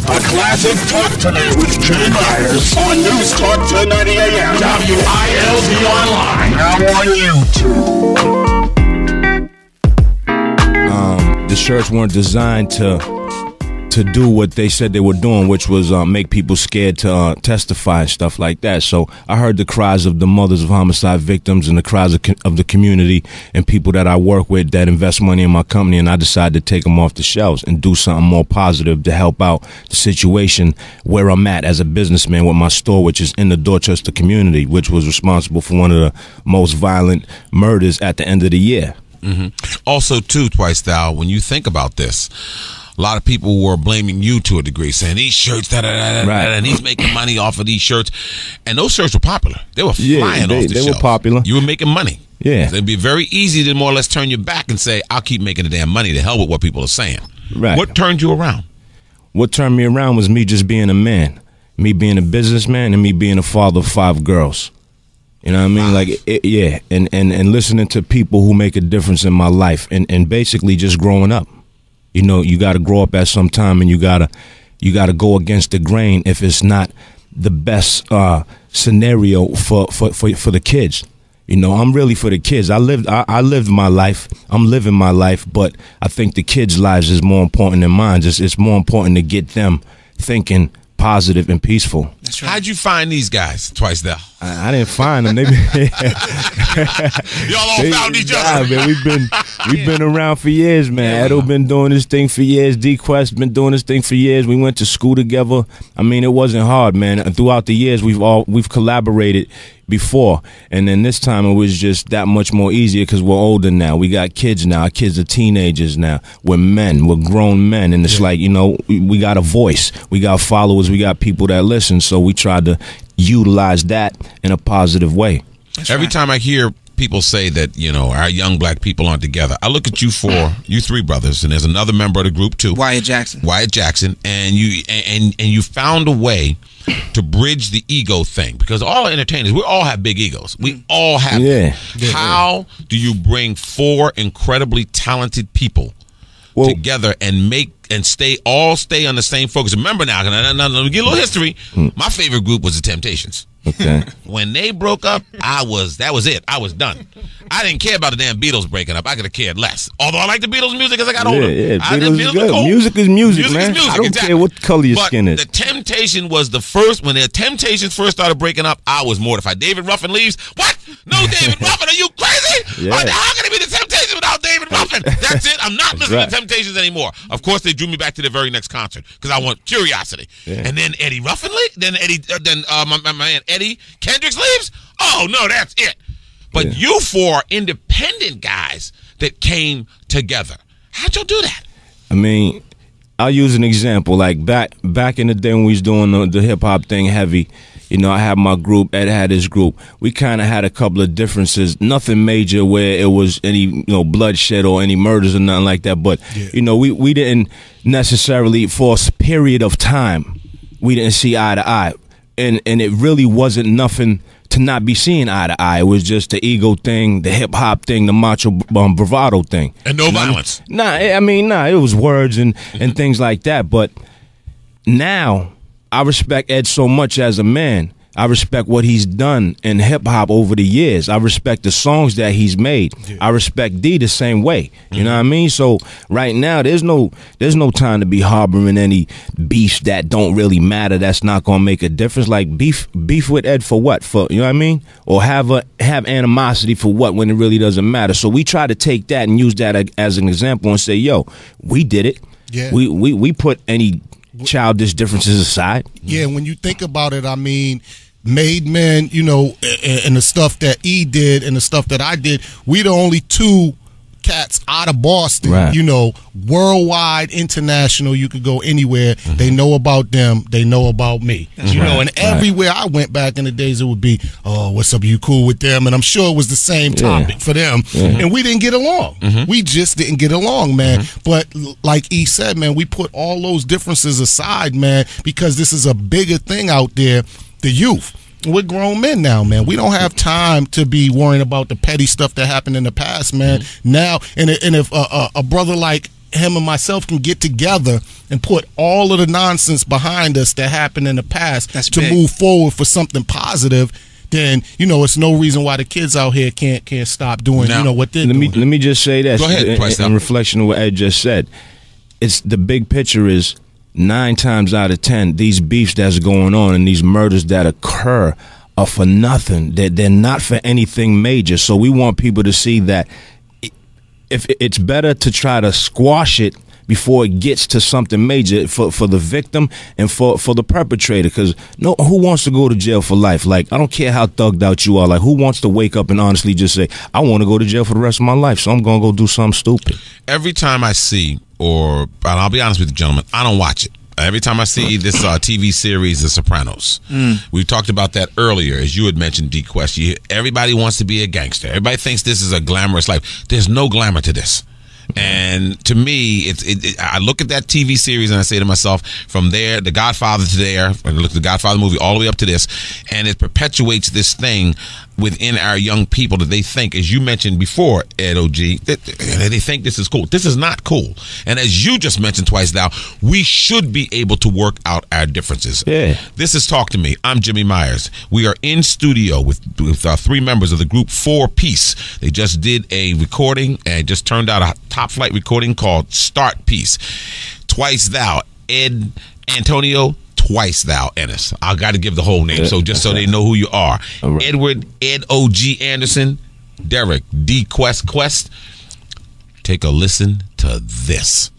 A classic talk today with Jay Myers on NewsTalk 1090 AM. WILD online. Now on YouTube. The shirts weren't designed to do what they said they were doing, which was make people scared to testify and stuff like that. So I heard the cries of the mothers of homicide victims and the cries of the community and people that I work with that invest money in my company, and I decided to take them off the shelves and do something more positive to help out the situation where I'm at as a businessman with my store, which is in the Dorchester community, which was responsible for one of the most violent murders at the end of the year. Also, too, Twice Thou, when you think about this, a lot of people were blaming you to a degree, saying these shirts, and he's making money off of these shirts. And those shirts were popular. They were flying off the shelves. They were popular. You were making money. Yeah. It'd be very easy to more or less turn your back and say, I'll keep making the damn money. To hell with what people are saying. Right. What turned you around? What turned me around was me just being a man, me being a businessman, and me being a father of 5 girls. You know what I mean? Like, and listening to people who make a difference in my life, and basically just growing up. You know, you got to grow up at some time, and you gotta go against the grain if it's not the best scenario for the kids. You know, I'm really for the kids. I lived my life. I'm living my life, but I think the kids' lives is more important than mine. It's more important to get them thinking positive and peaceful. That's right. How'd you find these guys, Twice Thou? I didn't find them. Y'all all found each other. Man, we've been around for years, man. Edo been doing this thing for years. DQuest been doing this thing for years. We went to school together. I mean, it wasn't hard, man. And throughout the years, we've collaborated before, and then this time it was just that much more easier because we're older now. We got kids now. Our kids are teenagers now. We're men. We're grown men, and it's like, you know, we got a voice. We got followers. We got people that listen. So we tried to utilize that in a positive way. Every time I hear people say that, you know, our young black people aren't together, I look at you 3 brothers, and there's another member of the group too, Wyatt Jackson, and you found a way to bridge the ego thing, because all entertainers, we all have big egos. We all have them. How do you bring 4 incredibly talented people together and stay on the same focus? Remember now, let me get a little history. My favorite group was the Temptations. Okay. When they broke up, that was it. I was done. I didn't care about the damn Beatles breaking up. I could have cared less. Although I like the Beatles music as I got older. Yeah, Beatles is good. Music is music, man. I don't care what color your skin is. The Temptation was the first. When the Temptations first started breaking up, I was mortified. David Ruffin leaves. What? No David Ruffin? Are you crazy? Yeah. How can it be the Temptations without David Ruffin? That's it. I'm not listening to Temptations anymore. Of course, they drew me back to the very next concert because I want curiosity. Yeah. And then Eddie Ruffin leaves. Then my man Eddie Kendricks leaves. Oh no, that's it. But you 4 independent guys that came together. How'd y'all do that? I mean, I'll use an example. Like back in the day when we was doing the hip hop thing heavy, you know, I had my group, Ed had his group. We kind of had a couple of differences, nothing major where it was any, you know, bloodshed or any murders or nothing like that. But, you know, we didn't necessarily, for a period of time, we didn't see eye to eye. And it really wasn't nothing to not be seeing eye to eye. It was just the ego thing, the hip hop thing, the macho bravado thing. And no violence. It was words and things like that. But now I respect Ed so much as a man. I respect what he's done in hip-hop over the years. I respect the songs that he's made. Yeah. I respect D the same way. You know what I mean? So right now, there's no time to be harboring any beefs that don't really matter, that's not going to make a difference. Like beef with Ed for what? For, you know what I mean? Or have animosity for what when it really doesn't matter. So we try to take that and use that as an example and say, yo, we did it. Yeah. We put any childish differences aside. Yeah, when you think about it, I mean, Made Men, you know, and the stuff that E did and the stuff that I did, we the only 2 cats out of Boston, right. You know, worldwide, international, you could go anywhere. They know about them, they know about me. That's you know, and everywhere I went back in the days, it would be, oh, what's up, you cool with them? And I'm sure it was the same topic for them. And we didn't get along. We just didn't get along, man. But like E said, man, we put all those differences aside, man, because this is a bigger thing out there, the youth. We're grown men now, man. We don't have time to be worrying about the petty stuff that happened in the past, man. Now, and if a brother like him and myself can get together and put all of the nonsense behind us that happened in the past to move forward for something positive, then it's no reason why the kids out here can't stop doing what they're doing. Let me just say this. Go ahead, in reflection of what Ed just said. It's the big picture is 9 times out of 10 these beefs that's going on and these murders that occur are for nothing. They're not for anything major. So we want people to see that if it's better to try to squash it before it gets to something major for the victim and for the perpetrator. Because who wants to go to jail for life? Like, I don't care how thugged out you are. Like, who wants to wake up and honestly just say, I want to go to jail for the rest of my life, so I'm going to go do something stupid. Every time I see, and I'll be honest with you, gentlemen, I don't watch it. Every time I see this TV series, The Sopranos, we talked about that earlier, as you had mentioned, DQuest. Everybody wants to be a gangster. Everybody thinks this is a glamorous life. There's no glamour to this. And to me, I look at that TV series and I say to myself, from there, The Godfather to there, I look at the Godfather movie all the way up to this, and it perpetuates this thing within our young people that they think, as you mentioned before, Edo.G, that they think this is cool. This is not cool. And as you just mentioned twice now, we should be able to work out our differences. Yeah. This is Talk to Me. I'm Jimmy Myers. We are in studio with 3 members of the group 4Peace. They just did a recording and just turned out a top flight recording called Start Peace. Twice Thou, Antonio, Twice Thou, Ennis. I got to give the whole name, so they know who you are. Right. Edward, Edo.G Anderson, Derek, DQuest. Take a listen to this.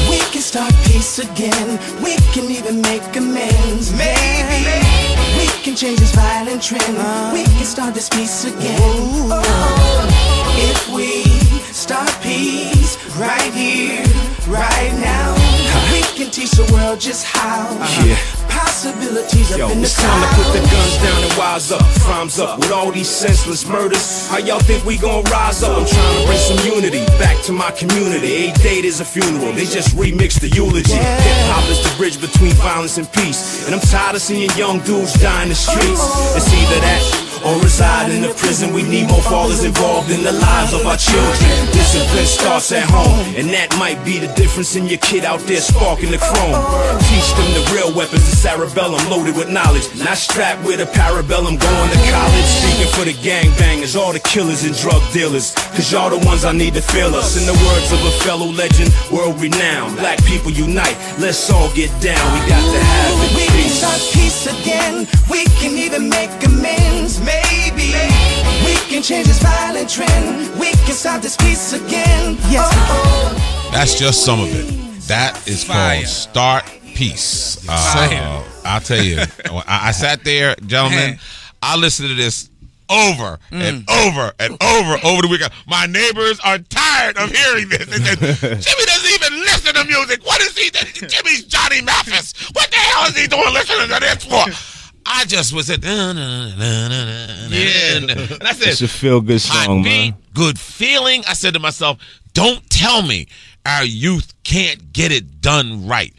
We can start peace again. We can even make amends. Maybe we can change this violent trend. We can start this peace again. If we start peace right here, right now, we can teach the world just how. Possibilities up in the it's time to put the guns down and wise up. Crimes up with all these senseless murders. How y'all think we gon' rise up? I'm trying to bring some unity back to my community. 8 day there's a funeral, they just remixed the eulogy. Hip-hop is the bridge between violence and peace. And I'm tired of seeing young dudes die in the streets. It's either that or reside in the prison. We need more fathers involved in the lives of our children. Discipline starts at home, and that might be the difference in your kid out there sparking the chrome. Teach them the real weapons, the cerebellum loaded with knowledge, not strapped with a parabellum going to college. Speaking for the gangbangers, all the killers and drug dealers, cause y'all the ones I need to feel us. In the words of a fellow legend, world renowned, black people unite, let's all get down. We got to have it. We can start peace again. We can even make amends. Maybe we can change this violent trend. We can start this peace again. Yes. That's just some of it. That is called Start Peace. I'll tell you, I sat there, gentlemen. I listened to this over and over and over the weekend. My neighbors are tired of hearing this. They said, Jimmy doesn't even listen to music. What is he? Jimmy's Johnny Mathis. What the hell is he doing listening to this for? I just was at, and I said, it's a feel-good song, man. Good feeling. I said to myself, don't tell me our youth can't get it done right.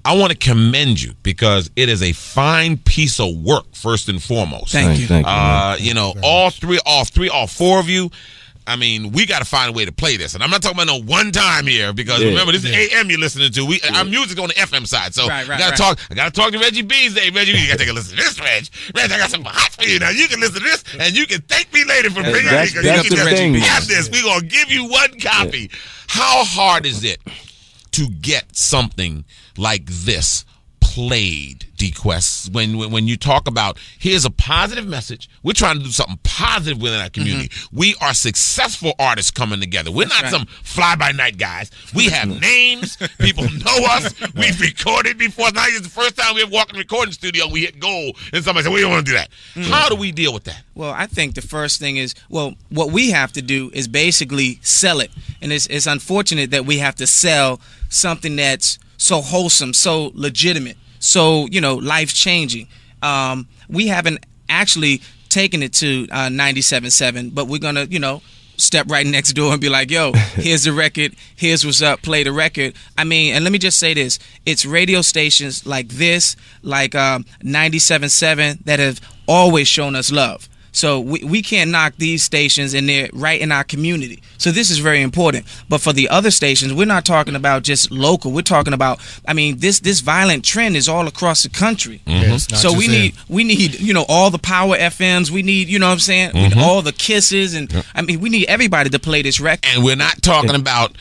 I want to commend you because it is a fine piece of work, first and foremost. Thank you. All four of you. I mean, we got to find a way to play this. And I'm not talking about no one time here because remember, this is AM you're listening to. Our music's on the FM side. So I got to talk to Reggie B's day. Reggie, you got to take a listen to this, Reg. Reg, I got something hot for you now. You can listen to this and you can thank me later for bringing me. That's the thing. Have this. We're going to give you one copy. How hard is it to get something like this played, DQuest, when you talk about here's a positive message, we're trying to do something positive within our community. We are successful artists coming together. We're not some fly-by-night guys. We have names. People know us. We've recorded before. Now it's the first time we ever walked in the recording studio and we hit gold and somebody said, we don't want to do that. How do we deal with that? Well, I think the first thing is, what we have to do is basically sell it. And it's unfortunate that we have to sell something that's so wholesome, so legitimate, so, life-changing. We haven't actually taken it to 97.7, but we're going to, step right next door and be like, yo, here's the record, here's what's up, play the record. I mean, and let me just say this. It's radio stations like this, like 97.7, that have always shown us love. So we can't knock these stations, and they're right in our community. So this is very important. But for the other stations, we're not talking about just local. We're talking about, I mean, this violent trend is all across the country. So we need, you know, all the power FMs. We need, you know what I'm saying, all the kisses, and I mean, we need everybody to play this record. And we're not talking about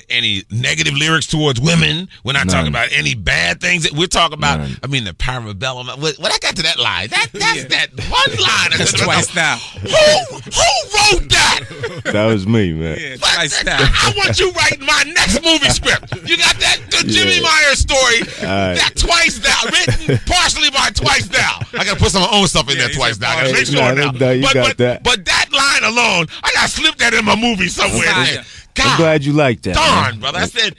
any negative lyrics towards women. We're not talking about any bad things. We're talking about, I mean, the parabellum. When I got to that line, that's that one line. That's Twice Now. Who wrote that? That was me, man. Yeah, Twice Now. I want you writing my next movie script. You got that? The Jimmy Myers story. That Twice Now, written partially by Twice Now. I got to put some of my own stuff in there twice now. I got to make sure now. But that line alone, I got to slip that in my movie somewhere. God, I'm glad you like that. Darn, brother. I said,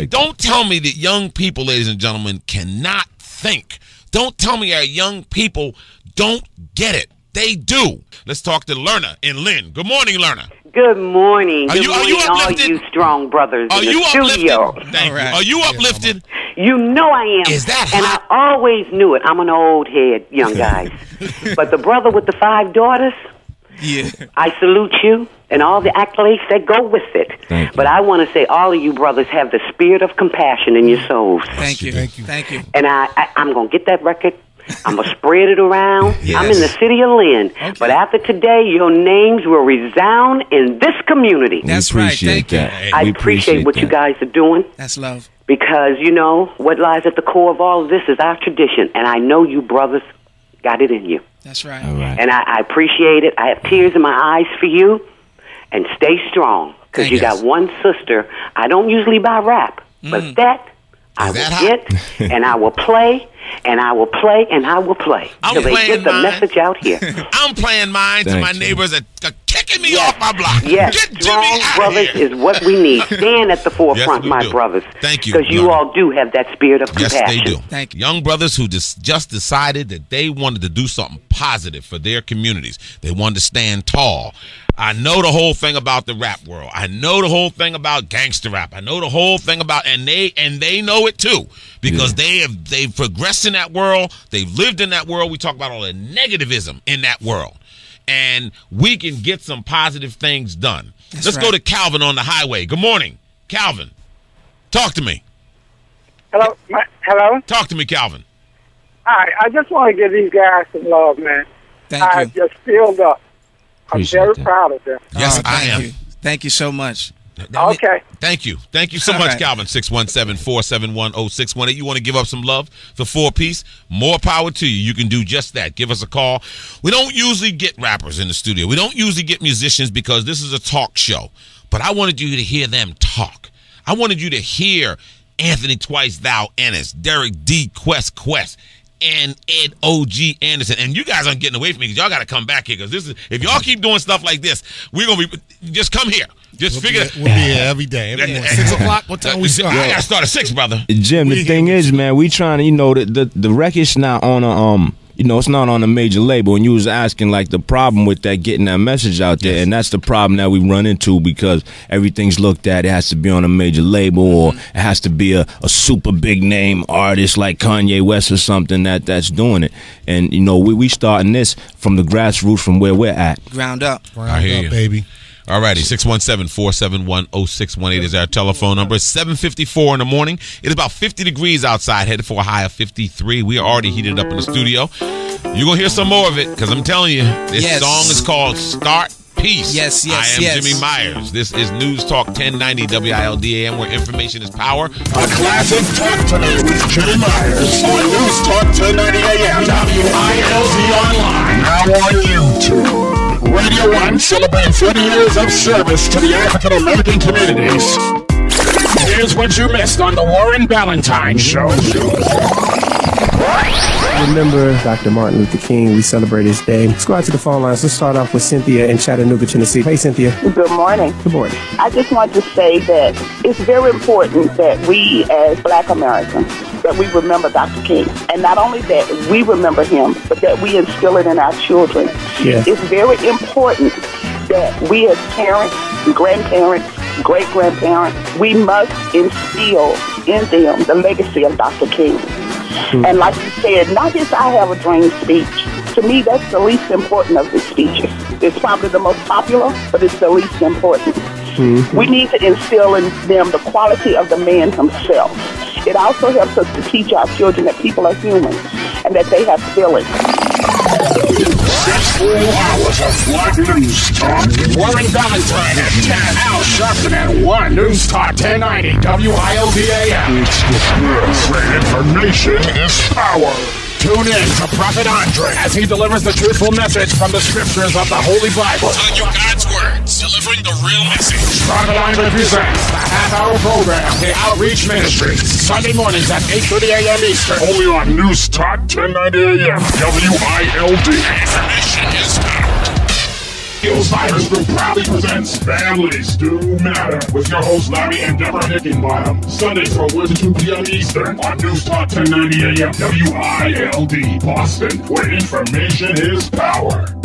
don't tell me that young people, ladies and gentlemen, cannot think. Don't tell me our young people don't get it. They do. Let's talk to Lerna in Lynn. Good morning, Lerna. Good morning. Are you uplifted? All you strong brothers in the studio. Thank you. Are you uplifted? You know I am. Is that and hot? I always knew it. I'm an old head, young guys. But the brother with the 5 daughters, I salute you and all the accolades that go with it. But I want to say all of you brothers have the spirit of compassion in your souls. Thank you. Thank you. And I'm going to get that record. I'm going to spread it around. Yes. I'm in the city of Lynn. Okay. But after today, your names will resound in this community. That's right. Thank you. I appreciate what you guys are doing. That's love. Because, you know, what lies at the core of all of this is our tradition. And I know you brothers got it in you. That's right. All right. And I appreciate it. I have tears in my eyes for you. And stay strong. Because you got one sister. I don't usually buy rap. But that I will get. And I will play. And I will play, and I will play. Till they get the message out here. I'm playing mine to my neighbors that are kicking me off my block. Yes, get strong brothers is what we need. Stand at the forefront, my brothers. Thank you. Because you all do have that spirit of compassion. Yes, they do. Thank you. Young brothers who just decided that they wanted to do something positive for their communities. They wanted to stand tall. I know the whole thing about the rap world. I know the whole thing about gangster rap. I know the whole thing about, and they know it too, because they've progressed in that world. They've lived in that world. We talk about all the negativism in that world, and we can get some positive things done. Let's go to Calvin on the highway. Good morning, Calvin. Talk to me. Hello. Hello. Talk to me, Calvin. Hi. I just want to give these guys some love, man. Thank you. Just filled up. I'm very proud of them. Yes, I am. Thank you so much. Okay. Thank you. Thank you so much, Calvin. 617-471-0618. You want to give up some love for 4Peace? More power to you. You can do just that. Give us a call. We don't usually get rappers in the studio. We don't usually get musicians because this is a talk show. But I wanted you to hear them talk. I wanted you to hear Anthony Twice Thou Ennis, DQuest, and Edo.G Anderson. And you guys aren't getting away from me because y'all got to come back here, because this is, if y'all keep doing stuff like this, we're going to be, just come here. Just figure it. We'll be here every day. Every morning. 6 o'clock? What time we start? I got to start at 6, brother. Jim, the thing is, man, we trying to, you know, the record's not on a, you know, it's not on a major label, and you was asking, like, the problem with that, getting that message out there, and that's the problem that we run into, because everything's looked at, it has to be on a major label, or it has to be a super big name artist like Kanye West or something that's doing it. And, you know, we starting this from the grassroots, from where we're at. Ground up. I hear you, baby. All righty, 617-471-0618 is our telephone number. It's 7:54 in the morning. It is about 50 degrees outside, headed for a high of 53. We are already heated up in the studio. You're going to hear some more of it, because I'm telling you, this song is called Start Peace. Yes. I am Jimmy Myers. This is News Talk 1090 WILDAM, where information is power. A classic talk today with Jimmy Myers on News Talk 1090 AM WILD Online. Now on YouTube. Radio 1 celebrating 30 years of service to the African American communities. Here's what you missed on the Warren Ballantyne Show. Remember Dr. Martin Luther King. We celebrate his day. Let's go out to the phone lines. Let's start off with Cynthia in Chattanooga, Tennessee. Hey, Cynthia. Good morning. Good morning. I just want to say that it's very important that we, as Black Americans, that we remember Dr. King. And not only that we remember him, but that we instill it in our children. Yes. It's very important that we as parents, grandparents, great-grandparents, we must instill in them the legacy of Dr. King. And like you said, not just I have a dream speech, To me, that's the least important of his speeches. It's probably the most popular, but it's the least important. We need to instill in them the quality of the man himself. It also helps us to teach our children that people are human and that they have feelings. 6 full hours of Black News Talk. Warren Valentine at 10, Al Sharpton at 1. News Talk 1090 WILDAM. It's the best. Where information is power. Tune in to Prophet Andre as he delivers the truthful message from the scriptures of the Holy Bible. Telling you God's words, delivering the real message. Prophet Andre presents the half-hour program, The Outreach Ministry, Sunday mornings at 8:30 a.m. Eastern. Only on News Talk 1090 a.m. WILD. Information is power. Skills Fighters Group proudly presents Families Do Matter with your hosts Larry and Deborah Hickenbottom. Sundays from 1 to 2 p.m. Eastern on News Talk 1090 a.m. WILD Boston, where information is power.